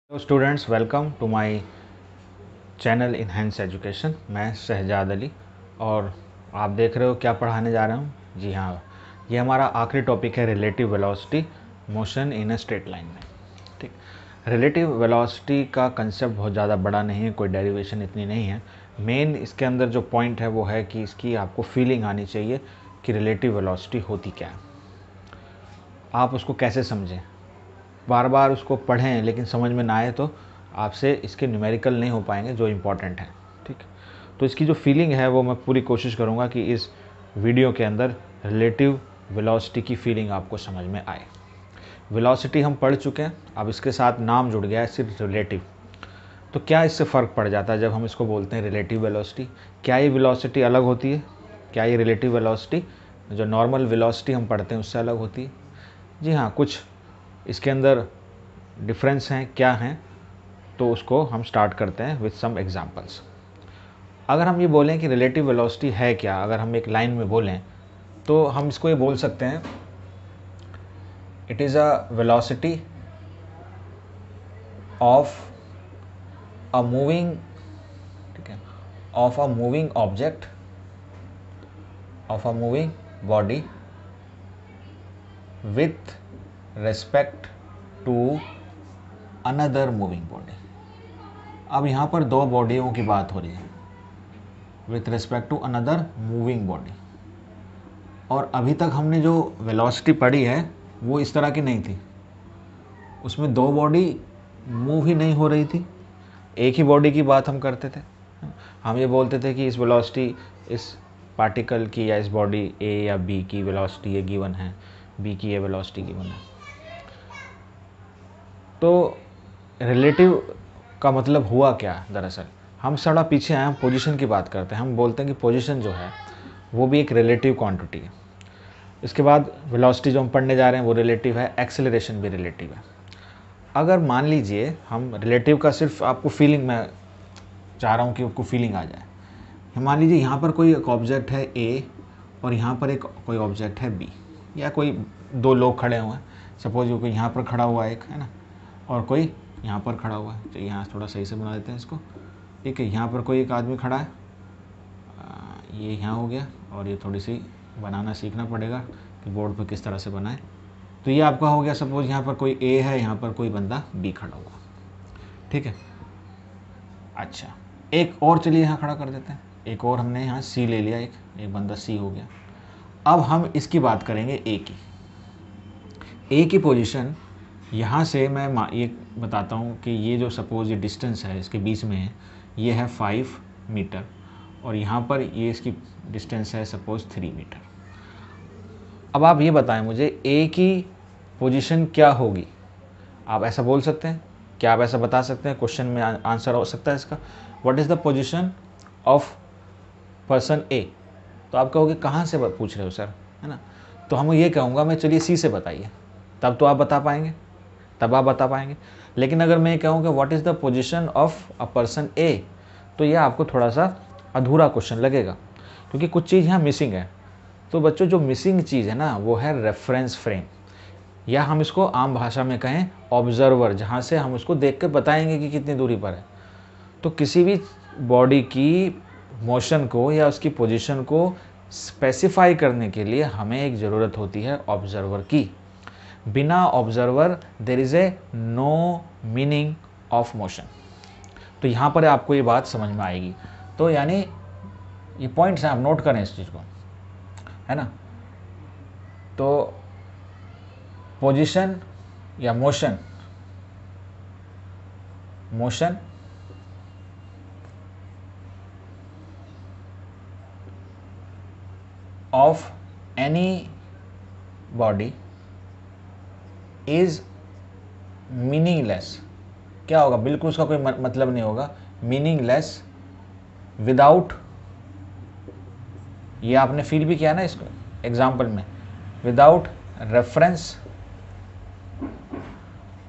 Hello students, welcome to my channel enhance education. मैं शहजाद अली और आप देख रहे हो क्या पढ़ाने जा रहा हूँ। जी हाँ, ये हमारा आखिरी टॉपिक है relative velocity motion in a straight line में। ठीक, रिलेटिव वेलोसिटी का कंसेप्ट बहुत ज़्यादा बड़ा नहीं है, कोई डेरिवेशन इतनी नहीं है। मेन इसके अंदर जो पॉइंट है वो है कि इसकी आपको फीलिंग आनी चाहिए कि रिलेटिव वेलोसिटी होती क्या है, आप उसको कैसे समझें। बार बार उसको पढ़ें लेकिन समझ में ना आए तो आपसे इसके न्यूमेरिकल नहीं हो पाएंगे जो इम्पोर्टेंट है। ठीक, तो इसकी जो फीलिंग है वो मैं पूरी कोशिश करूँगा कि इस वीडियो के अंदर रिलेटिव वेलोसिटी की फीलिंग आपको समझ में आए। वेलोसिटी हम पढ़ चुके हैं, अब इसके साथ नाम जुड़ गया है सिर्फ रिलेटिव। तो क्या इससे फ़र्क पड़ जाता है जब हम इसको बोलते हैं रिलेटिव वेलोसिटी? क्या ये वेलोसिटी अलग होती है? क्या ये रिलेटिव वेलोसिटी जो नॉर्मल वेलोसिटी हम पढ़ते हैं उससे अलग होती है? जी हाँ, कुछ इसके अंदर डिफरेंस हैं, क्या हैं, तो उसको हम स्टार्ट करते हैं विथ सम एग्जांपल्स। अगर हम ये बोलें कि रिलेटिव वेलोसिटी है क्या, अगर हम एक लाइन में बोलें तो हम इसको ये बोल सकते हैं, it is a velocity of a moving, ठीक है, of a moving object, of a moving body with respect to another moving body. अब यहाँ पर दो बॉडियों की बात हो रही है, with respect to another moving body. और अभी तक हमने जो वेलोसिटी पढ़ी है वो इस तरह की नहीं थी, उसमें दो बॉडी मूव ही नहीं हो रही थी, एक ही बॉडी की बात हम करते थे। हम ये बोलते थे कि इस वेलोसिटी, इस पार्टिकल की या इस बॉडी ए या बी की वेलोसिटी ये गिवन है, बी की ये वेलोसिटी गिवन है। तो रिलेटिव का मतलब हुआ क्या? दरअसल हम थोड़ा पीछे आए, हम पोजीशन की बात करते हैं। हम बोलते हैं कि पोजीशन जो है वो भी एक रिलेटिव क्वांटिटी है। इसके बाद वेलोसिटी जो हम पढ़ने जा रहे हैं वो रिलेटिव है, एक्सेलरेशन भी रिलेटिव है। अगर मान लीजिए हम रिलेटिव का सिर्फ आपको फीलिंग, मैं चाह रहा हूँ कि आपको फीलिंग आ जाए। मान लीजिए यहाँ पर कोई एक ऑब्जेक्ट है ए और यहाँ पर एक कोई ऑब्जेक्ट है बी, या कोई दो लोग खड़े हुए हैं, सपोज कोई यहाँ पर खड़ा हुआ है एक, है ना, और कोई यहाँ पर खड़ा हुआ है। तो यहाँ थोड़ा सही से बना देते हैं इसको। ठीक है, यहाँ पर कोई एक आदमी खड़ा है, ये यहाँ हो गया, और ये थोड़ी सी बनाना सीखना पड़ेगा कि बोर्ड पर किस तरह से बनाए। तो ये आपका हो गया, सपोज यहाँ पर कोई ए है, यहाँ पर कोई बंदा बी खड़ा हुआ। ठीक है, अच्छा एक और चलिए यहाँ खड़ा कर देते हैं, एक और हमने यहाँ सी ले लिया, एक बंदा सी हो गया। अब हम इसकी बात करेंगे ए की। ए की पोजीशन यहाँ से मैं ये बताता हूँ कि ये जो सपोज ये डिस्टेंस है इसके बीच में है, ये है 5 मीटर, और यहाँ पर ये इसकी डिस्टेंस है सपोज 3 मीटर। अब आप ये बताएं मुझे ए की पोजीशन क्या होगी? आप ऐसा बोल सकते हैं? क्या आप ऐसा बता सकते हैं? क्वेश्चन में आंसर हो सकता है इसका, what is the position of person A. तो आप कहोगे कहाँ से पूछ रहे हो सर, है ना? तो हम ये कहूँगा मैं, चलिए सी से बताइए, तब तो आप बता पाएंगे, तब आप बता पाएंगे। लेकिन अगर मैं कहूँ कि what is the position of a person A, तो यह आपको थोड़ा सा अधूरा क्वेश्चन लगेगा, क्योंकि कुछ चीज़ यहाँ मिसिंग है। तो बच्चों, जो मिसिंग चीज़ है ना वो है रेफरेंस फ्रेम, या हम इसको आम भाषा में कहें ऑब्जर्वर, जहाँ से हम उसको देख के बताएंगे कि कितनी दूरी पर है। तो किसी भी बॉडी की मोशन को या उसकी पोजीशन को स्पेसिफाई करने के लिए हमें एक ज़रूरत होती है ऑब्जर्वर की। बिना observer there is a no meaning of motion. तो यहाँ पर आपको ये बात समझ में आएगी। तो यानी ये पॉइंट्स हैं, आप नोट करें इस चीज़ को, है ना। तो पोजीशन या motion, motion of any body is meaningless. क्या होगा? बिल्कुल उसका कोई मतलब नहीं होगा, मीनिंगलेस, विदाउट, ये आपने फील भी किया ना इसको एग्जाम्पल में, विदाउट रेफरेंस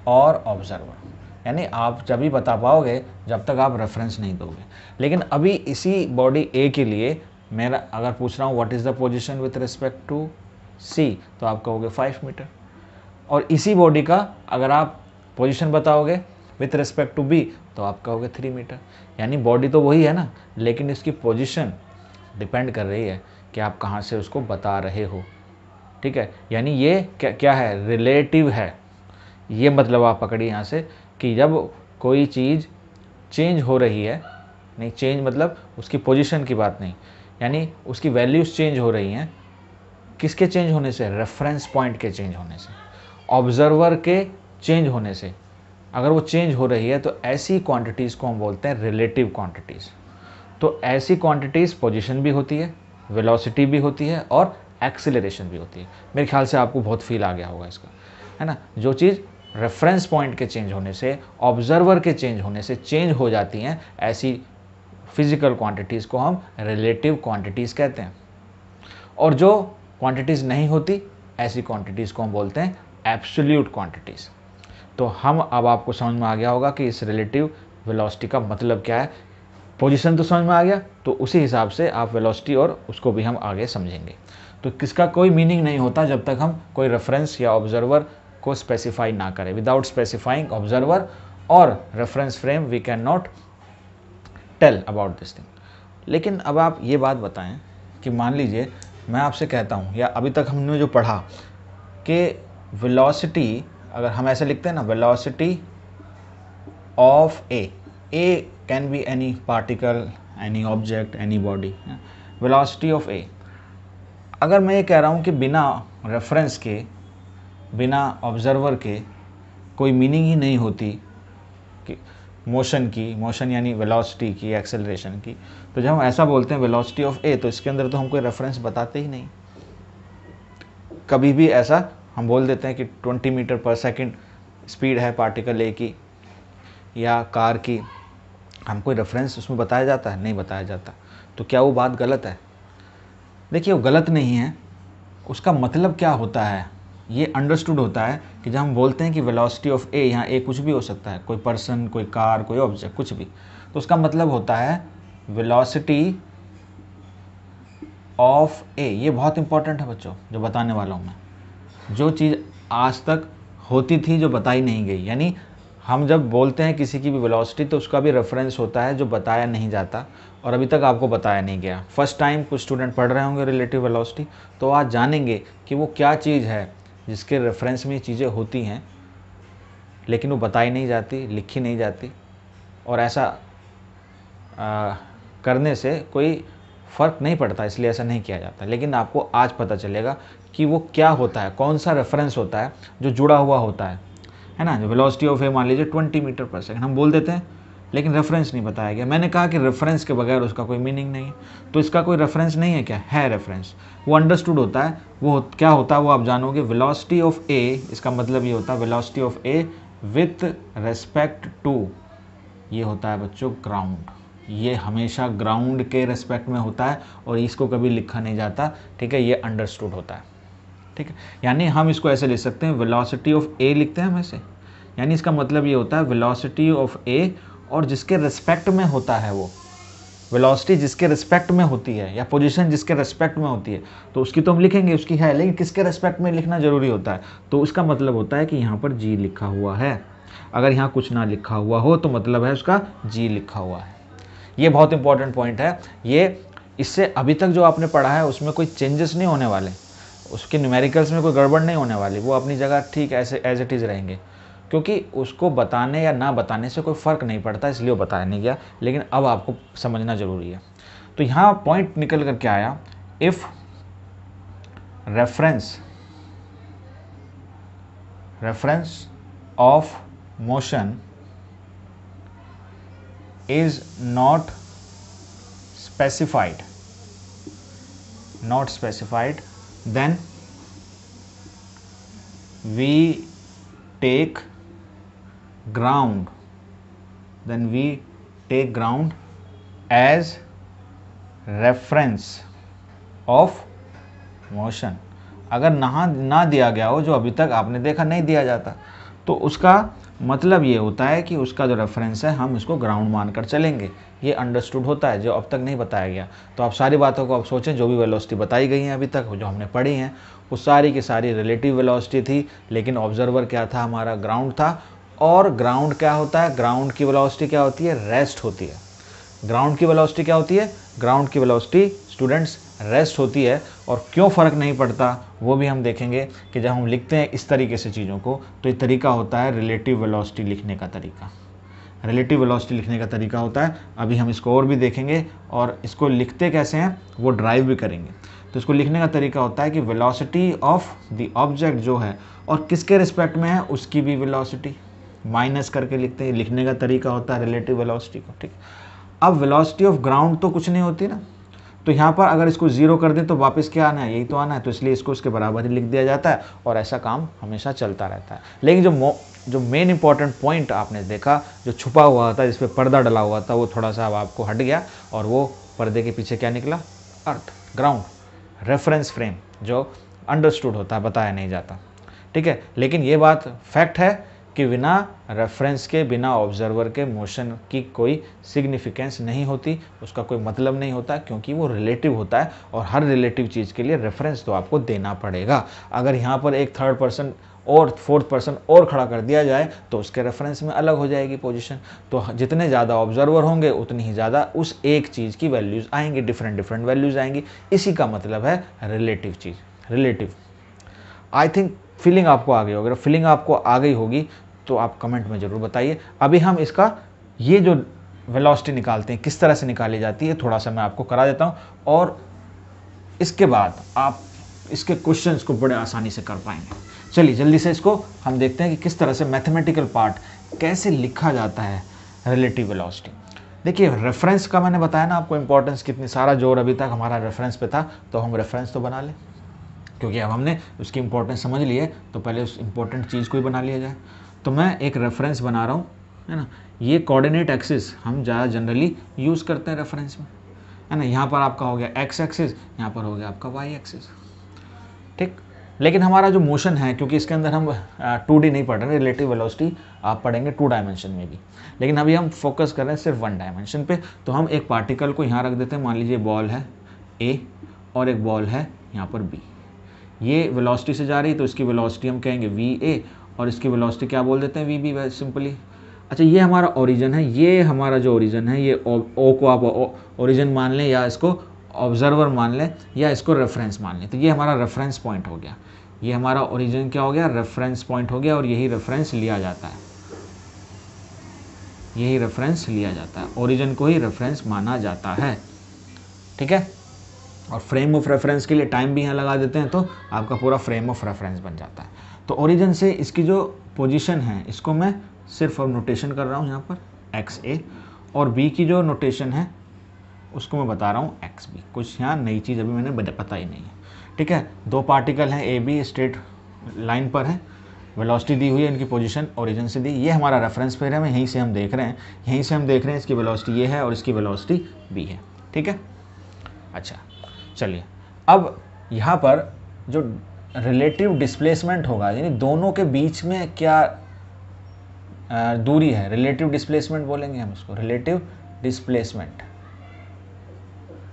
और ऑब्जर्वर। यानी आप जब भी बता पाओगे जब तक आप रेफरेंस नहीं दोगे। लेकिन अभी इसी बॉडी ए के लिए मेरा अगर पूछ रहा हूँ what is the position with respect to C, तो आप कहोगे 5 मीटर। और इसी बॉडी का अगर आप पोजीशन बताओगे विथ रिस्पेक्ट टू बी, तो आप कहोगे 3 मीटर। यानी बॉडी तो वही है ना, लेकिन इसकी पोजीशन डिपेंड कर रही है कि आप कहाँ से उसको बता रहे हो। ठीक है, यानी ये क्या है, रिलेटिव है। ये मतलब आप पकड़िए यहाँ से कि जब कोई चीज़ चेंज हो रही है, नहीं चेंज मतलब उसकी पोजीशन की बात नहीं, यानी उसकी वैल्यूज़ चेंज हो रही हैं, किसके चेंज होने से, रेफरेंस पॉइंट के चेंज होने से, ऑब्जर्वर के चेंज होने से। अगर वो चेंज हो रही है तो ऐसी क्वांटिटीज़ को हम बोलते हैं रिलेटिव क्वांटिटीज़। तो ऐसी क्वांटिटीज़ पोजीशन भी होती है, वेलोसिटी भी होती है और एक्सीलरेशन भी होती है। मेरे ख्याल से आपको बहुत फील आ गया होगा इसका, है ना। जो चीज़ रेफरेंस पॉइंट के चेंज होने से, ऑब्जर्वर के चेंज होने से चेंज हो जाती हैं, ऐसी फिजिकल क्वांटिटीज़ को हम रिलेटिव क्वांटिटीज़ कहते हैं। और जो क्वांटिटीज़ नहीं होती, ऐसी क्वांटिटीज़ को हम बोलते हैं एब्सोल्यूट क्वांटिटीज़। तो अब आपको समझ में आ गया होगा कि इस रिलेटिव वेलोसिटी का मतलब क्या है। पोजीशन तो समझ में आ गया, तो उसी हिसाब से आप वेलोसिटी और उसको भी हम आगे समझेंगे। तो किसका कोई मीनिंग नहीं होता जब तक हम कोई रेफरेंस या ऑब्जर्वर को स्पेसिफाई ना करें। विदाउट स्पेसिफाइंग ऑब्जर्वर और reference frame we can not tell about this thing. लेकिन अब आप ये बात बताएं कि मान लीजिए मैं आपसे कहता हूँ, या अभी तक हमने जो पढ़ा कि वेलोसिटी, अगर हम ऐसे लिखते हैं ना, velocity of A can be any particle, any object, any body, velocity of A. अगर मैं ये कह रहा हूँ कि बिना रेफरेंस के, बिना ऑब्जर्वर के कोई मीनिंग ही नहीं होती कि मोशन यानी वेलोसिटी की, एक्सेलरेशन की, तो जब हम ऐसा बोलते हैं वेलोसिटी ऑफ ए, तो इसके अंदर तो हम कोई रेफरेंस बताते ही नहीं। कभी भी ऐसा हम बोल देते हैं कि 20 मीटर पर सेकंड स्पीड है पार्टिकल ए की या कार की, हम कोई रेफरेंस उसमें बताया जाता है, नहीं बताया जाता। तो क्या वो बात गलत है? देखिए, वो गलत नहीं है। उसका मतलब क्या होता है, ये अंडरस्टूड होता है कि जब हम बोलते हैं कि वेलोसिटी ऑफ ए, यहाँ ए कुछ भी हो सकता है, कोई पर्सन, कोई कार, कोई ऑब्जेक्ट, कुछ भी, तो उसका मतलब होता है वेलोसिटी ऑफ ए। ये बहुत इंपॉर्टेंट है बच्चों, जो बताने वाला हूँ मैं। जो चीज़ आज तक होती थी जो बताई नहीं गई, यानी हम जब बोलते हैं किसी की भी वेलोसिटी तो उसका भी रेफरेंस होता है जो बताया नहीं जाता और अभी तक आपको बताया नहीं गया। फर्स्ट टाइम कुछ स्टूडेंट पढ़ रहे होंगे रिलेटिव वेलोसिटी, तो आज जानेंगे कि वो क्या चीज़ है जिसके रेफरेंस में चीज़ें होती हैं लेकिन वो बताई नहीं जाती, लिखी नहीं जाती, और ऐसा करने से कोई फ़र्क नहीं पड़ता, इसलिए ऐसा नहीं किया जाता। लेकिन आपको आज पता चलेगा कि वो क्या होता है, कौन सा रेफरेंस होता है जो जुड़ा हुआ होता है ना। जो वेलोसिटी ऑफ ए मान लीजिए 20 मीटर पर सेकंड हम बोल देते हैं, लेकिन रेफरेंस नहीं बताया गया। मैंने कहा कि रेफरेंस के बगैर उसका कोई मीनिंग नहीं है, तो इसका कोई रेफरेंस नहीं है। क्या है रेफरेंस? वो अंडरस्टूड होता है। वो क्या होता है वो आप जानोगे। वेलोसिटी ऑफ ए, इसका मतलब ये होता है velocity of A with respect to, ये होता है बच्चों ग्राउंड। ये हमेशा ग्राउंड के रेस्पेक्ट में होता है और इसको कभी लिखा नहीं जाता, ठीक है। ये अंडरस्टूड होता है, ठीक है। यानी हम इसको ऐसे लिख सकते हैं, वेलोसिटी ऑफ ए लिखते हैं हम ऐसे, यानी इसका मतलब ये होता है वेलोसिटी ऑफ ए, और जिसके रिस्पेक्ट में होता है वो वेलोसिटी, जिसके रिस्पेक्ट में होती है, या पोजीशन जिसके रिस्पेक्ट में होती है, तो उसकी तो हम लिखेंगे, उसकी है, लेकिन किसके रिस्पेक्ट में लिखना जरूरी होता है। तो उसका मतलब होता है कि यहाँ पर जी लिखा हुआ है। अगर यहाँ कुछ ना लिखा हुआ हो तो मतलब है उसका जी लिखा हुआ है। ये बहुत इंपॉर्टेंट पॉइंट है। ये इससे अभी तक जो आपने पढ़ा है उसमें कोई चेंजेस नहीं होने वाले, उसके न्यूमेरिकल्स में कोई गड़बड़ नहीं होने वाली, वो अपनी जगह ठीक ऐसे एज इट इज़ रहेंगे, क्योंकि उसको बताने या ना बताने से कोई फ़र्क नहीं पड़ता, इसलिए वो बताया नहीं गया। लेकिन अब आपको समझना ज़रूरी है। तो यहाँ पॉइंट निकल कर क्या आया, if reference of motion is not specified, then we take ground as reference of motion। अगर ना दिया गया हो, जो अभी तक आपने देखा नहीं दिया जाता, तो उसका मतलब ये होता है कि उसका जो रेफरेंस है हम उसको ग्राउंड मानकर चलेंगे। ये अंडरस्टूड होता है, जो अब तक नहीं बताया गया। तो आप सारी बातों को आप सोचें, जो भी वेलोसिटी बताई गई हैं अभी तक, जो हमने पढ़ी हैं, वो सारी की सारी रिलेटिव वेलोसिटी थी, लेकिन ऑब्जर्वर क्या था, हमारा ग्राउंड था। और ग्राउंड क्या होता है, ग्राउंड की वेलोसिटी क्या होती है, रेस्ट होती है। ग्राउंड की वेलोसिटी क्या होती है, ग्राउंड की वेलोसिटी स्टूडेंट्स रेस्ट होती है। और क्यों फ़र्क नहीं पड़ता वो भी हम देखेंगे कि जब हम लिखते हैं इस तरीके से चीज़ों को, तो ये तरीका होता है रिलेटिव वेलोसिटी लिखने का तरीका। रिलेटिव वेलोसिटी लिखने का तरीका होता है, अभी हम इसको और भी देखेंगे और इसको लिखते कैसे हैं वो ड्राइव भी करेंगे। तो इसको लिखने का तरीका होता है कि वेलोसिटी ऑफ द ऑब्जेक्ट जो है और किसके रिस्पेक्ट में है उसकी भी वेलोसिटी माइनस करके लिखते हैं। लिखने का तरीका होता है रिलेटिव वेलोसिटी को, ठीक। अब वेलोसिटी ऑफ ग्राउंड तो कुछ नहीं होती ना, तो यहाँ पर अगर इसको जीरो कर दें तो वापस क्या आना है, यही तो आना है, तो इसलिए इसको उसके बराबर ही लिख दिया जाता है और ऐसा काम हमेशा चलता रहता है। लेकिन जो मेन इंपॉर्टेंट पॉइंट आपने देखा जो छुपा हुआ था, जिस पे पर्दा डला हुआ था, वो थोड़ा सा अब आपको हट गया और वो पर्दे के पीछे क्या निकला, अर्थ, ग्राउंड, रेफरेंस फ्रेम, जो अंडरस्टूड होता है, बताया नहीं जाता, ठीक है। लेकिन ये बात फैक्ट है कि बिना रेफरेंस के, बिना ऑब्जर्वर के मोशन की कोई सिग्निफिकेंस नहीं होती, उसका कोई मतलब नहीं होता, क्योंकि वो रिलेटिव होता है और हर रिलेटिव चीज़ के लिए रेफरेंस तो आपको देना पड़ेगा। अगर यहाँ पर एक थर्ड पर्सन और फोर्थ पर्सन और खड़ा कर दिया जाए तो उसके रेफरेंस में अलग हो जाएगी पोजीशन। तो जितने ज़्यादा ऑब्जर्वर होंगे उतनी ही ज़्यादा उस एक चीज़ की वैल्यूज़ आएंगी, डिफरेंट डिफरेंट वैल्यूज़ आएंगी। इसी का मतलब है relative cheese, relative. I think feeling आपको आ गई होगी। अगर फीलिंग आपको आ गई होगी तो आप कमेंट में ज़रूर बताइए। अभी हम इसका ये जो वेलोसिटी निकालते हैं किस तरह से निकाली जाती है थोड़ा सा मैं आपको करा देता हूँ, और इसके बाद आप इसके क्वेश्चंस को बड़े आसानी से कर पाएंगे। चलिए जल्दी से इसको हम देखते हैं कि किस तरह से मैथमेटिकल पार्ट कैसे लिखा जाता है रिलेटिव वेलोसिटी। देखिए रेफरेंस का मैंने बताया ना आपको इंपॉर्टेंस कितनी, सारा जोर अभी तक हमारा रेफरेंस पे था, तो हम रेफरेंस तो बना लें, क्योंकि अब हमने उसकी इंपॉर्टेंस समझ ली है तो पहले उस इंपॉर्टेंट चीज़ को ही बना लिया जाए। तो मैं एक रेफरेंस बना रहा हूँ, है ना। ये कोऑर्डिनेट एक्सिस हम ज़्यादा जनरली यूज़ करते हैं रेफरेंस में, है ना। यहाँ पर आपका हो गया एक्स एक्सिस, यहाँ पर हो गया आपका वाई एक्सिस, ठीक। लेकिन हमारा जो मोशन है, क्योंकि इसके अंदर हम 2D नहीं पढ़ रहे, रिलेटिव वेलोसिटी आप पढ़ेंगे 2 डायमेंशन में भी, लेकिन अभी हम फोकस कर रहे हैं सिर्फ 1 डायमेंशन पे। तो हम एक पार्टिकल को यहाँ रख देते हैं, मान लीजिए बॉल है A और एक बॉल है यहाँ पर B। ये वेलोसिटी से जा रही है तो इसकी वेलोसिटी हम कहेंगे VA और इसकी वेलोसिटी क्या बोल देते हैं VB, वैसे सिंपली। अच्छा ये हमारा ओरिजिन है, ये हमारा जो ओरिजिन है, ये O को आप ओरिजिन मान लें या इसको ऑब्जर्वर मान लें या इसको रेफरेंस मान लें। तो ये हमारा रेफरेंस पॉइंट हो गया, ये हमारा ओरिजिन क्या हो गया, रेफरेंस पॉइंट हो गया, और यही रेफरेंस लिया जाता है, यही रेफरेंस लिया जाता है, ओरिजिन को ही रेफरेंस माना जाता है, ठीक है। और फ्रेम ऑफ रेफरेंस के लिए टाइम भी यहाँ लगा देते हैं तो आपका पूरा फ्रेम ऑफ रेफरेंस बन जाता है। तो ओरिजिन से इसकी जो पोजीशन है इसको मैं सिर्फ अब नोटेशन कर रहा हूँ यहाँ पर XA, और B की जो नोटेशन है उसको मैं बता रहा हूँ XB। कुछ यहाँ नई चीज़ अभी मैंने पता ही नहीं है, ठीक है। दो पार्टिकल हैं AB, स्ट्रेट लाइन पर है, वेलोसिटी दी हुई है, इनकी पोजीशन ओरिजिन से दी। ये हमारा रेफरेंस पेयर है, यहीं से हम देख रहे हैं, यहीं से हम देख रहे हैं इसकी वेलोसिटी ये है और इसकी वेलोसिटी B है, ठीक है। अच्छा चलिए, अब यहाँ पर जो रिलेटिव डिस्प्लेसमेंट होगा, यानी दोनों के बीच में क्या दूरी है, रिलेटिव डिस्प्लेसमेंट बोलेंगे हम इसको, रिलेटिव डिस्प्लेसमेंट,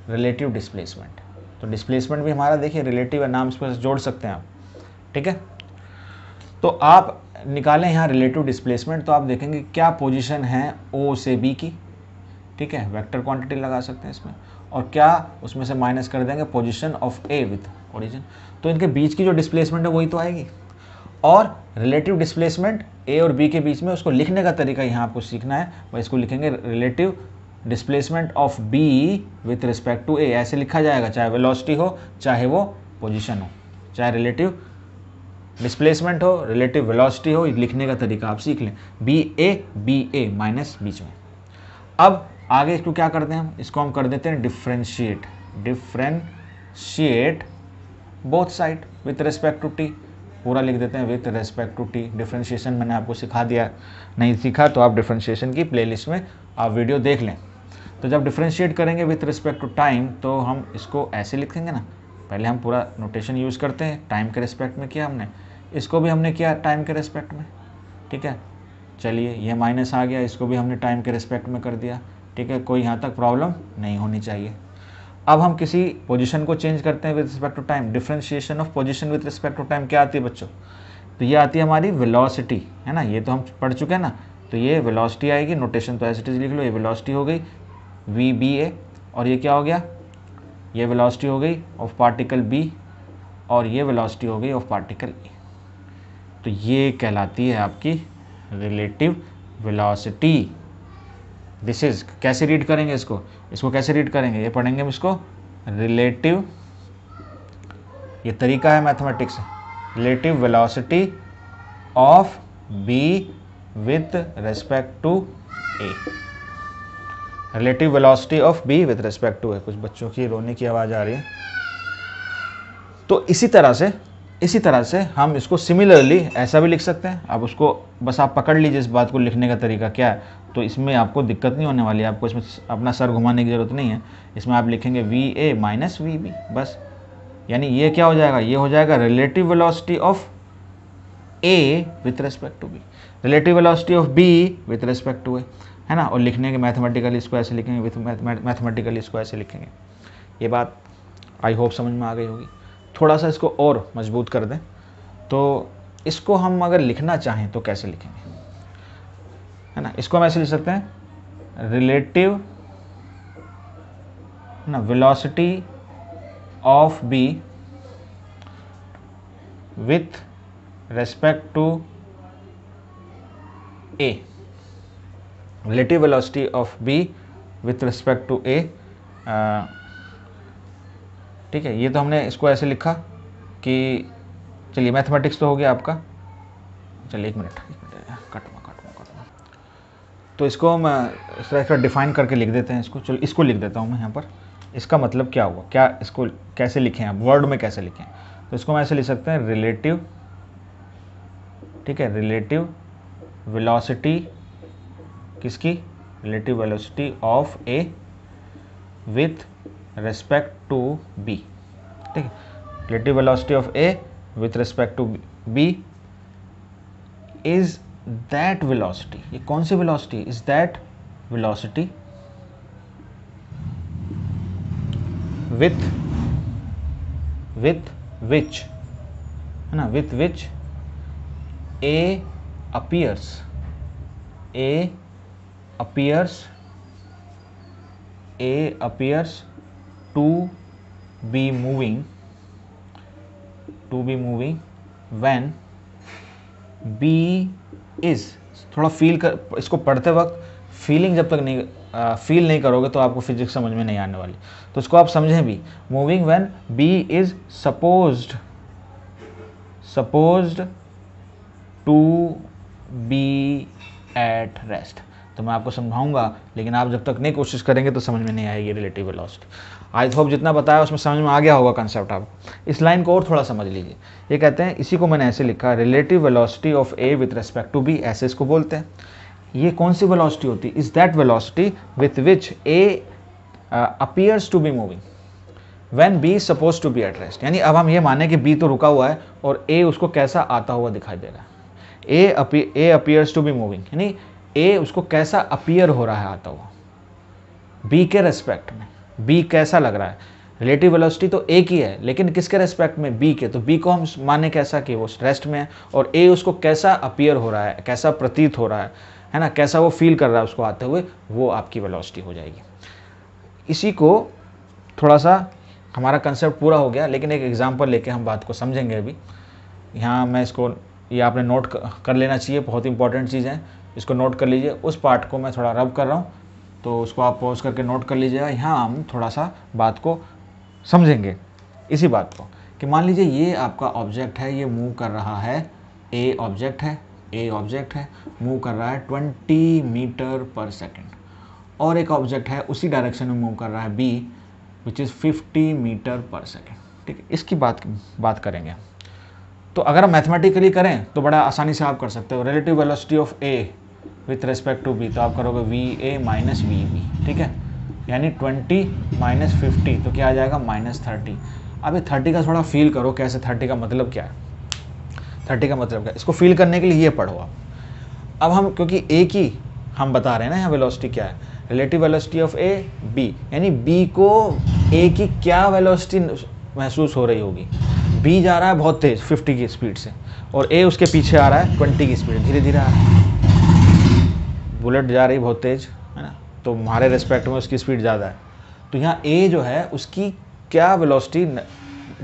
रिलेटिव डिस्प्लेसमेंट। तो डिस्प्लेसमेंट भी हमारा देखिए रिलेटिव है, नाम इस पर जोड़ सकते हैं आप, ठीक है। तो आप निकालें यहाँ रिलेटिव डिस्प्लेसमेंट, तो आप देखेंगे क्या पोजीशन है O से B की, ठीक है, वेक्टर क्वांटिटी लगा सकते हैं इसमें, और क्या उसमें से माइनस कर देंगे position of A with origin. तो इनके बीच की जो डिस्प्लेसमेंट है वही तो आएगी। और रिलेटिव डिस्प्लेसमेंट A और B के बीच में, उसको लिखने का तरीका यहाँ आपको सीखना है, वह इसको लिखेंगे relative displacement of B with respect to A। ऐसे लिखा जाएगा, चाहे वेलोसिटी हो चाहे वो पोजीशन हो, चाहे रिलेटिव डिस्प्लेसमेंट हो रिलेटिव वेलोसिटी हो, लिखने का तरीका आप सीख लें, BA माइनस बीच में। अब आगे इसको क्या करते हैं हम, इसको हम कर देते हैं differentiate, differentiate both side with respect to T, पूरा लिख देते हैं with respect to T। Differentiation मैंने आपको सिखा दिया, नहीं सीखा तो आप डिफ्रेंशिएशन की प्लेलिस्ट में आप वीडियो देख लें। तो जब डिफ्रेंशिएट करेंगे विथ रिस्पेक्ट टू टाइम, तो हम इसको ऐसे लिखेंगे ना, पहले हम पूरा नोटेशन यूज़ करते हैं, टाइम के रिस्पेक्ट में किया हमने, इसको भी हमने किया टाइम के रिस्पेक्ट में, ठीक है। चलिए ये माइनस आ गया, इसको भी हमने टाइम के रिस्पेक्ट में कर दिया, ठीक है, कोई यहाँ तक प्रॉब्लम नहीं होनी चाहिए। अब हम किसी पोजीशन को चेंज करते हैं with respect to time, differentiation of position with respect to time क्या आती है बच्चों, तो ये आती है हमारी वेलोसिटी, है ना, ये तो हम पढ़ चुके हैं ना। तो ये वेलोसिटी आएगी, नोटेशन तो एज इट इज लिख लो, ये वेलोसिटी हो गई VBA, और ये क्या हो गया, ये वेलोसिटी हो गई ऑफ पार्टिकल B, और ये वेलोसिटी हो गई ऑफ पार्टिकल A। तो ये कहलाती है आपकी रिलेटिव वेलोसिटी। दिस इज, कैसे रीड करेंगे इसको, इसको कैसे रीड करेंगे, ये पढ़ेंगे हम इसको रिलेटिव, ये तरीका है mathematics, relative velocity of B with respect to A, relative velocity of B with respect to A। कुछ बच्चों की रोने की आवाज़ आ रही है। तो इसी तरह से हम इसको सिमिलरली ऐसा भी लिख सकते हैं। अब उसको बस आप पकड़ लीजिए इस बात को, लिखने का तरीका क्या है, तो इसमें आपको दिक्कत नहीं होने वाली है, आपको इसमें अपना सर घुमाने की ज़रूरत नहीं है। इसमें आप लिखेंगे VA माइनस VB, बस, यानी ये क्या हो जाएगा, ये हो जाएगा relative velocity of A with respect to B, relative velocity of B with respect to A, है ना। और लिखने के मैथमेटिकली इसको ऐसे लिखेंगे, विथ मैथमेटिकली इसको ऐसे लिखेंगे। ये बात आई होप समझ में आ गई होगी। थोड़ा सा इसको और मजबूत कर दें, तो इसको हम अगर लिखना चाहें तो कैसे लिखेंगे, है ना। इसको हम ऐसे लिख सकते हैं, रिलेटिव ना velocity of B with respect to A, relative velocity of B with respect to A। ठीक है, ये तो हमने इसको ऐसे लिखा कि, चलिए मैथमेटिक्स तो हो गया आपका, चलिए एक मिनट कटवा। तो इसको हम इस तरह का डिफाइन करके लिख देते हैं इसको। चलो इसको लिख देता हूँ मैं यहाँ पर, इसका मतलब क्या हुआ, क्या इसको कैसे लिखें आप, वर्ड में कैसे लिखें। तो इसको हम ऐसे लिख सकते हैं, रिलेटिव, ठीक है, रिलेटिव वेलोसिटी किसकी, relative velocity of A with respect to B, ठीक है, relative velocity of A with respect to B is that velocity, ये कौन सी velocity, is that velocity with which, है ना, with which A appears to be moving when B is, थोड़ा feel कर, इसको पढ़ते वक्त फीलिंग जब तक नहीं फील नहीं करोगे तो आपको फिजिक्स समझ में नहीं आने वाली। तो इसको आप समझें भी, moving when B is supposed to be at rest. तो मैं आपको समझाऊंगा, लेकिन आप जब तक नहीं कोशिश करेंगे तो समझ में नहीं आएगी रिलेटिव वेलोसिटी। आई होप जितना बताया उसमें समझ में आ गया होगा कंसेप्ट। आप इस लाइन को और थोड़ा समझ लीजिए। ये कहते हैं, इसी को मैंने ऐसे लिखा, relative velocity of A with respect to B, ऐसे इसको बोलते हैं। ये कौन सी वेलोसिटी होती है, is that velocity with which A appears to be moving when B suppose to be at rest. यानी अब हम ये माने कि B तो रुका हुआ है और A उसको कैसा आता हुआ दिखाई दे रहा है। A appears to be moving, यानी A उसको कैसा अपीयर हो रहा है आता हुआ B के रेस्पेक्ट में, B कैसा लग रहा है। रिलेटिव वेलोसिटी तो A की है, लेकिन किसके रेस्पेक्ट में, B के। तो B को हम माने कैसा कि वो रेस्ट में है, और A उसको कैसा अपीयर हो रहा है, कैसा प्रतीत हो रहा है ना, कैसा वो फील कर रहा है उसको आते हुए, वो आपकी वेलोसिटी हो जाएगी। इसी को थोड़ा सा हमारा कंसेप्ट पूरा हो गया, लेकिन एक एग्जांपल लेके हम बात को समझेंगे अभी। यहाँ मैं इसको, ये आपने नोट कर लेना चाहिए, बहुत इंपॉर्टेंट चीज़ है, इसको नोट कर लीजिए। उस पार्ट को मैं थोड़ा रब कर रहा हूँ, तो उसको आप पॉज करके नोट कर लीजिएगा। यहाँ हम थोड़ा सा बात को समझेंगे, इसी बात को, कि मान लीजिए ये आपका ऑब्जेक्ट है, ये मूव कर रहा है, A ऑब्जेक्ट है, मूव कर रहा है 20 मीटर पर सेकेंड, और एक ऑब्जेक्ट है उसी डायरेक्शन में मूव कर रहा है B which is 50 metre per second. ठीक है, इसकी बात करेंगे। तो अगर हम मैथमेटिकली करें तो बड़ा आसानी से आप कर सकते हो। Relative velocity of A with respect to B, तो आप करोगे VA माइनस VB, ठीक है, यानी 20 माइनस 50, तो क्या आ जाएगा, -30। अब ये 30 का थोड़ा फील करो, कैसे 30 का मतलब क्या है, 30 का मतलब क्या है, इसको फील करने के लिए ये पढ़ो आप। अब हम, क्योंकि A की हम बता रहे हैं ना यहाँ वेलोसिटी क्या है, relative velocity of A B, यानी B को A की क्या वेलोसिटी महसूस हो रही होगी, B जा रहा है बहुत तेज़ 50 की स्पीड से और A उसके पीछे आ रहा है 20 की स्पीड, धीरे धीरे आ रहा है। बुलेट जा रही बहुत तेज़ है ना, तो हमारे रिस्पेक्ट में उसकी स्पीड ज़्यादा है, तो यहाँ A जो है उसकी क्या वेलोसिटी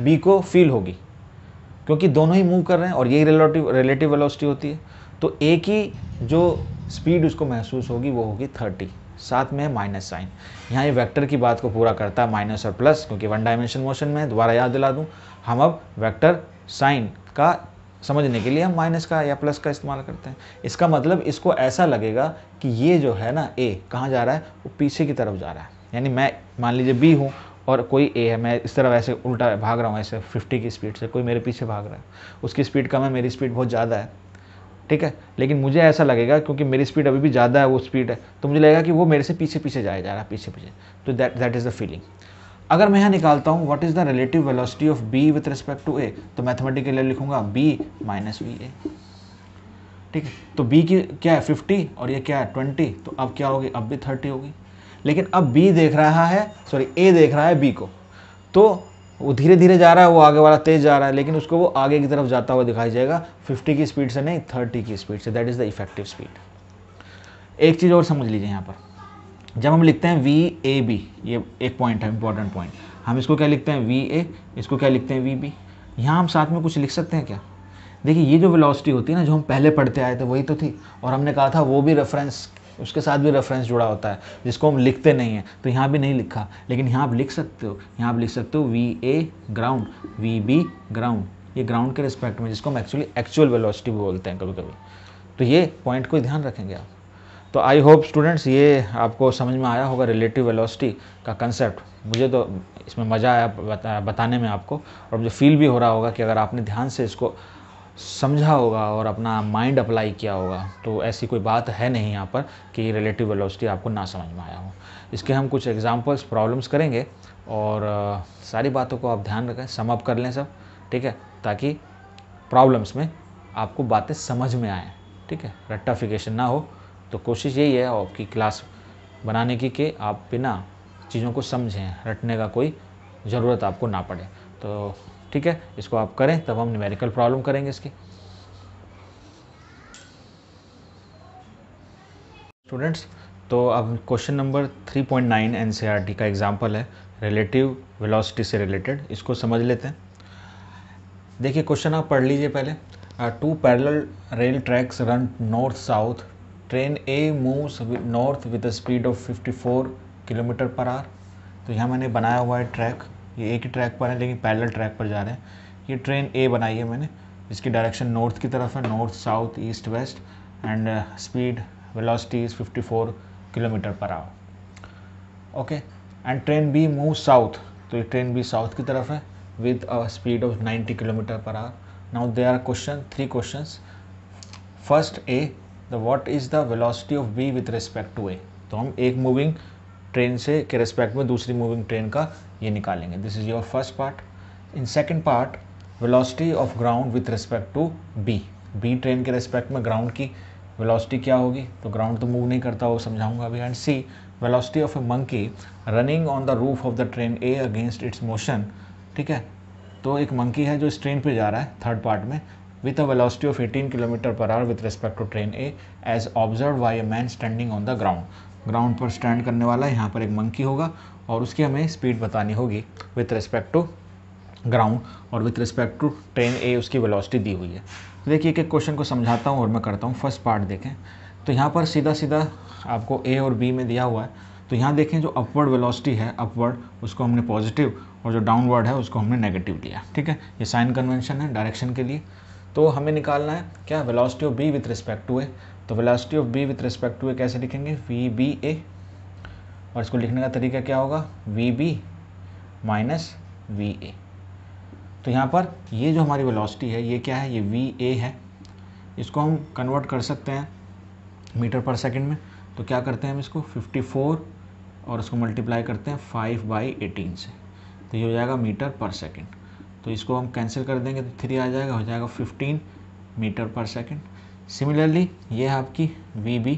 B को फील होगी, क्योंकि दोनों ही मूव कर रहे हैं और यही रिलेटिव वेलोसिटी होती है। तो A की जो स्पीड उसको महसूस होगी वो होगी 30, साथ में माइनस साइन। यहाँ ये वेक्टर की बात को पूरा करता है, माइनस और प्लस, क्योंकि वन डायमेंशन मोशन में दोबारा याद दिला दूँ, हम अब वेक्टर साइन का समझने के लिए हम माइनस का या प्लस का इस्तेमाल करते हैं। इसका मतलब इसको ऐसा लगेगा कि ये जो है ना A कहाँ जा रहा है, वो पीछे की तरफ जा रहा है। यानी मैं मान लीजिए B हूँ और कोई A है, मैं इस तरफ ऐसे उल्टा भाग रहा हूँ ऐसे 50 की स्पीड से, कोई मेरे पीछे भाग रहा है, उसकी स्पीड कम है, मेरी स्पीड बहुत ज़्यादा है, ठीक है, लेकिन मुझे ऐसा लगेगा क्योंकि मेरी स्पीड अभी भी ज़्यादा है, वो स्पीड है, तो मुझे लगेगा कि वो मेरे से पीछे पीछे जा रहा है, पीछे पीछे। तो दैट इज़ द फीलिंग। अगर मैं यहाँ निकालता हूँ what is the relative velocity of B with respect to A, तो मैथमेटिकली लिखूंगा B माइनस VA, ठीक है। तो B की क्या है 50 और ये क्या है 20, तो अब क्या होगी, अब भी 30 होगी। लेकिन अब B देख रहा है, सॉरी A देख रहा है B को, तो वो धीरे धीरे जा रहा है, वो आगे वाला तेज जा रहा है, लेकिन उसको वो आगे की तरफ जाता हुआ दिखाई जाएगा 50 की स्पीड से नहीं, 30 की स्पीड से। That is the effective speed. एक चीज़ और समझ लीजिए यहाँ पर, जब हम लिखते हैं VAB, ये एक पॉइंट है, इंपॉर्टेंट पॉइंट, हम इसको क्या लिखते हैं VA, इसको क्या लिखते हैं VB। यहाँ हम साथ में कुछ लिख सकते हैं क्या? देखिए ये जो वेलोसिटी होती है ना, जो हम पहले पढ़ते आए थे वही तो थी, और हमने कहा था वो भी रेफरेंस, उसके साथ भी रेफरेंस जुड़ा होता है जिसको हम लिखते नहीं हैं, तो यहाँ भी नहीं लिखा, लेकिन यहाँ आप लिख सकते हो, यहाँ आप लिख सकते हो VA ग्राउंड, VB ग्राउंड, ये ग्राउंड के रिस्पेक्ट में, जिसको हम एक्चुअल वेलोसिटी बोलते हैं कभी कभी। तो ये पॉइंट को ध्यान रखेंगे आप। तो आई होप स्टूडेंट्स ये आपको समझ में आया होगा रिलेटिव वेलोसिटी का कंसेप्ट। मुझे तो इसमें मज़ा आया बताने में आपको, और मुझे फील भी हो रहा होगा कि अगर आपने ध्यान से इसको समझा होगा और अपना माइंड अप्लाई किया होगा, तो ऐसी कोई बात है नहीं यहाँ पर कि रिलेटिव वेलोसिटी आपको ना समझ में आया हो। इसके हम कुछ एग्जांपल्स प्रॉब्लम्स करेंगे, और सारी बातों को आप ध्यान रखें, सम अप कर लें सब, ठीक है, ताकि प्रॉब्लम्स में आपको बातें समझ में आएँ, ठीक है, रट्टाफिकेशन ना हो। तो कोशिश यही है आपकी क्लास बनाने की कि आप बिना चीज़ों को समझें, रटने का कोई ज़रूरत आपको ना पड़े। तो ठीक है, इसको आप करें, तब हम न्यूमेरिकल प्रॉब्लम करेंगे इसकी। स्टूडेंट्स, तो अब क्वेश्चन नंबर 3.9 NCERT का एग्जांपल है रिलेटिव वेलोसिटी से रिलेटेड, इसको समझ लेते हैं। देखिए क्वेश्चन आप पढ़ लीजिए पहले। 2 parallel rail tracks run north south, train A moves north with the speed of 54 kilometre per our. तो यहाँ मैंने बनाया हुआ है ट्रैक, ये एक ही ट्रैक पर है लेकिन पैरेलल ट्रैक पर जा रहे हैं। ये ट्रेन A बनाई है मैंने, जिसकी डायरेक्शन नॉर्थ की तरफ है, north south east west, and speed velocity is 54 kilometre per hour. Okay, and train B move south, तो ये ट्रेन B साउथ की तरफ है with a speed of 90 kilometre per hour. Now there are 3 questions. First A, the what is the velocity of B with respect to A। तो हम एक moving train से के रिस्पेक्ट में दूसरी मूविंग ट्रेन का ये निकालेंगे। This is your first part. In second part, velocity of ground with respect to B। B train के रिस्पेक्ट में ग्राउंड की वेलोसिटी क्या होगी, तो ग्राउंड तो मूव नहीं करता, वो समझाऊंगा अभी। And C, velocity of A monkey running on the roof of the train A against it's motion. ठीक है, तो एक मंकी है जो इस ट्रेन पे जा रहा है थर्ड पार्ट में, with a velocity of 18 km per hour with respect to train A as observed by a man standing on the ground। Ground पर स्टैंड करने वाला यहाँ पर एक मंकी होगा और उसकी हमें स्पीड बतानी होगी विथ रिस्पेक्ट टू ग्राउंड, और with respect to train A उसकी वेलोसिटी दी हुई है। तो देखिए एक एक क्वेश्चन को समझाता हूँ और मैं करता हूँ। फर्स्ट पार्ट देखें, तो यहाँ पर सीधा सीधा आपको A और B में दिया हुआ है। तो यहाँ देखें जो अपवर्ड वेलोसिटी है, अपवर्ड, उसको हमने पॉजिटिव, और जो डाउनवर्ड है उसको हमने नेगेटिव लिया। ठीक है, ये साइन कन्वेंशन है डायरेक्शन के लिए। तो हमें निकालना है क्या, velocity of B with respect to A। तो velocity of B with respect to A कैसे लिखेंगे, VBA, और इसको लिखने का तरीका क्या होगा, VB माइनस VA। तो यहाँ पर ये जो हमारी वेलोसिटी है ये क्या है, ये VA है। इसको हम कन्वर्ट कर सकते हैं मीटर पर सेकंड में। तो क्या करते हैं हम इसको 54 और इसको मल्टीप्लाई करते हैं 5/18 से, तो ये हो जाएगा मीटर पर सेकंड। तो इसको हम कैंसिल कर देंगे तो 3 आ जाएगा, हो जाएगा 15 मीटर पर सेकंड। सिमिलरली ये है आपकी VB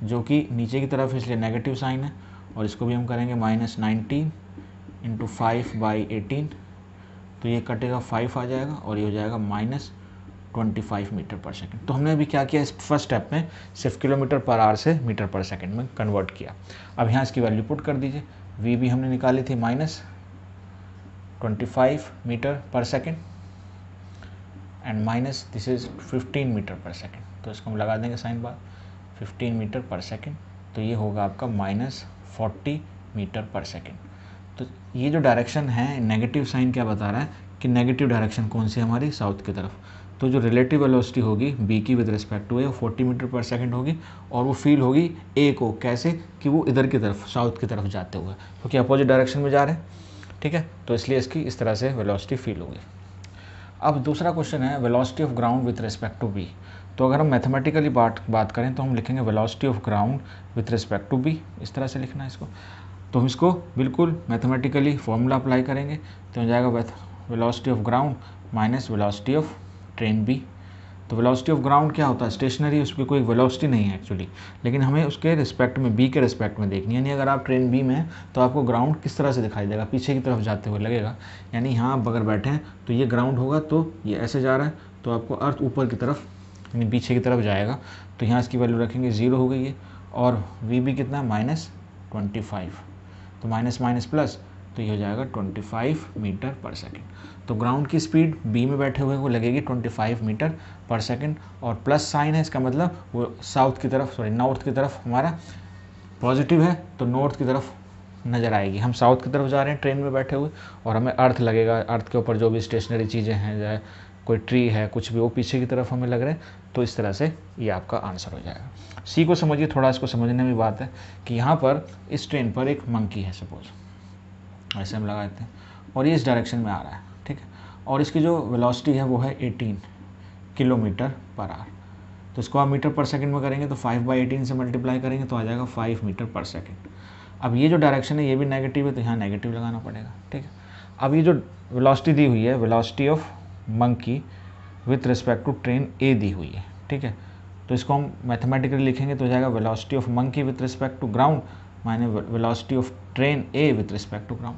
जो कि नीचे की तरफ इसलिए नेगेटिव साइन है, और इसको भी हम करेंगे -19 × 5/18, तो ये कटेगा 5 आ जाएगा और ये हो जाएगा -25 मीटर पर सेकेंड। तो हमने अभी क्या किया, इस फर्स्ट स्टेप में सिर्फ किलोमीटर पर आवर से मीटर पर सेकेंड में कन्वर्ट किया। अब यहाँ इसकी वैल्यू पुट कर दीजिए, वी भी हमने निकाली थी -25 metre per second and minus this is 15 metre per second. तो इसको हम लगा देंगे साइन बार, 15 मीटर पर सेकेंड, तो ये होगा आपका -40 मीटर पर सेकेंड। तो ये जो डायरेक्शन है, नेगेटिव साइन क्या बता रहा है कि नेगेटिव डायरेक्शन कौन सी हमारी, साउथ की तरफ। तो जो रिलेटिव वेलोसिटी होगी बी की with respect to A 40 metre per second होगी और वो फील होगी ए को, कैसे कि वो इधर की तरफ, साउथ की तरफ जाते हुए, क्योंकि अपोजिट डायरेक्शन में जा रहे हैं, ठीक है। तो इसलिए इसकी इस तरह से वेलोसिटी फील होगी। अब दूसरा क्वेश्चन है velocity of ground with respect to B. तो अगर हम मैथमेटिकली बात करें तो हम लिखेंगे velocity of ground with respect to B, इस तरह से लिखना है इसको। तो हम इसको बिल्कुल मैथमेटिकली फॉर्मूला अप्लाई करेंगे तो हो जाएगा velocity of ground minus velocity of train B. तो वेलोसिटी ऑफ ग्राउंड क्या होता है, स्टेशनरी, उस पर कोई वेलोसिटी नहीं है एक्चुअली, लेकिन हमें उसके रिस्पेक्ट में, बी के रिस्पेक्ट में देखनी है। यानी अगर आप ट्रेन बी में हैं तो आपको ग्राउंड किस तरह से दिखाई देगा, पीछे की तरफ जाते हुए लगेगा। यानी यहाँ आप अगर बैठे हैं तो ये ग्राउंड होगा, तो ये ऐसे जा रहा है, तो आपको अर्थ ऊपर की तरफ यानी पीछे की तरफ जाएगा। तो यहाँ इसकी वैल्यू रखेंगे 0 हो गई है और वी बी कितना -25, तो माइनस माइनस प्लस, तो ये हो जाएगा 25 मीटर पर सेकेंड। तो ग्राउंड की स्पीड बी में बैठे हुए को लगेगी 25 मीटर पर सेकेंड और प्लस साइन है, इसका मतलब वो साउथ की तरफ, सॉरी नॉर्थ की तरफ हमारा पॉजिटिव है, तो नॉर्थ की तरफ नज़र आएगी। हम साउथ की तरफ जा रहे हैं ट्रेन में बैठे हुए और हमें अर्थ लगेगा, अर्थ के ऊपर जो भी स्टेशनरी चीज़ें हैं, चाहे कोई ट्री है, कुछ भी, वो पीछे की तरफ हमें लग रहे हैं। तो इस तरह से ये आपका आंसर हो जाएगा। सी को समझिए, थोड़ा इसको समझने में बात है कि यहाँ पर इस ट्रेन पर एक मंकी है, सपोज ऐसे हम लगा देते हैं और ये इस डायरेक्शन में आ रहा है, ठीक है, और इसकी जो वेलोसिटी है वो है 18 किलोमीटर पर आवर। तो इसको आप मीटर पर सेकंड में करेंगे तो 5/18 से मल्टीप्लाई करेंगे तो आ जाएगा 5 मीटर पर सेकंड। अब ये जो डायरेक्शन है ये भी नेगेटिव है, तो यहाँ नेगेटिव लगाना पड़ेगा, ठीक है। अब ये जो वेलोसिटी दी हुई है, velocity of monkey with respect to train A दी हुई है, ठीक है। तो इसको हम मैथमेटिकली लिखेंगे तो हो जाएगा velocity of monkey with respect to ground minus velocity of train A with respect to ground.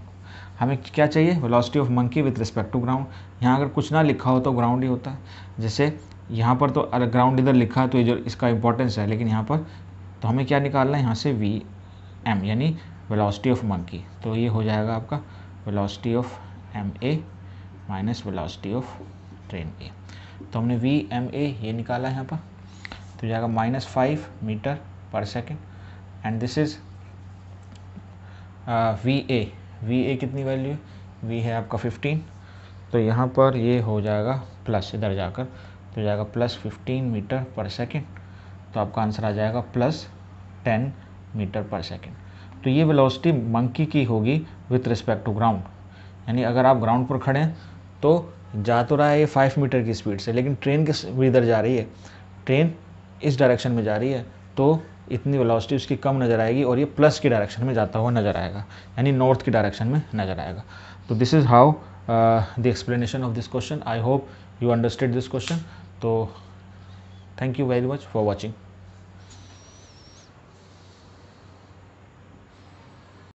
हमें क्या चाहिए, velocity of monkey with respect to ground. यहाँ अगर कुछ ना लिखा हो तो ग्राउंड ही होता है, जैसे यहाँ पर तो अगर ग्राउंड इधर लिखा है तो ये जो इसका इंपॉर्टेंस है, लेकिन यहाँ पर तो हमें क्या निकालना है, यहाँ से वी एम यानी वेलोसिटी ऑफ मंकी। तो ये हो जाएगा आपका velocity of M A minus velocity of train A. तो हमने वी एम ए ये निकाला है यहाँ पर, तो जाएगा -5 metre per second and this is V A कितनी वैल्यू है, वी है आपका 15, तो यहाँ पर ये हो जाएगा प्लस, इधर जाकर तो जाएगा +15 मीटर पर सेकेंड। तो आपका आंसर आ जाएगा +10 मीटर पर सेकेंड। तो ये वेलोसिटी मंकी की होगी विथ रिस्पेक्ट टू ग्राउंड। यानी अगर आप ग्राउंड पर खड़े हैं तो जा तो रहा है ये 5 मीटर की स्पीड से, लेकिन ट्रेन किस इधर जा रही है, ट्रेन इस डायरेक्शन में जा रही है, तो इतनी वेलोसिटी उसकी कम नज़र आएगी और ये प्लस की डायरेक्शन में जाता हुआ नज़र आएगा, यानी नॉर्थ की डायरेक्शन में नज़र आएगा। तो this is how the explanation of this question. I hope you understood this question. So thank you very much for watching.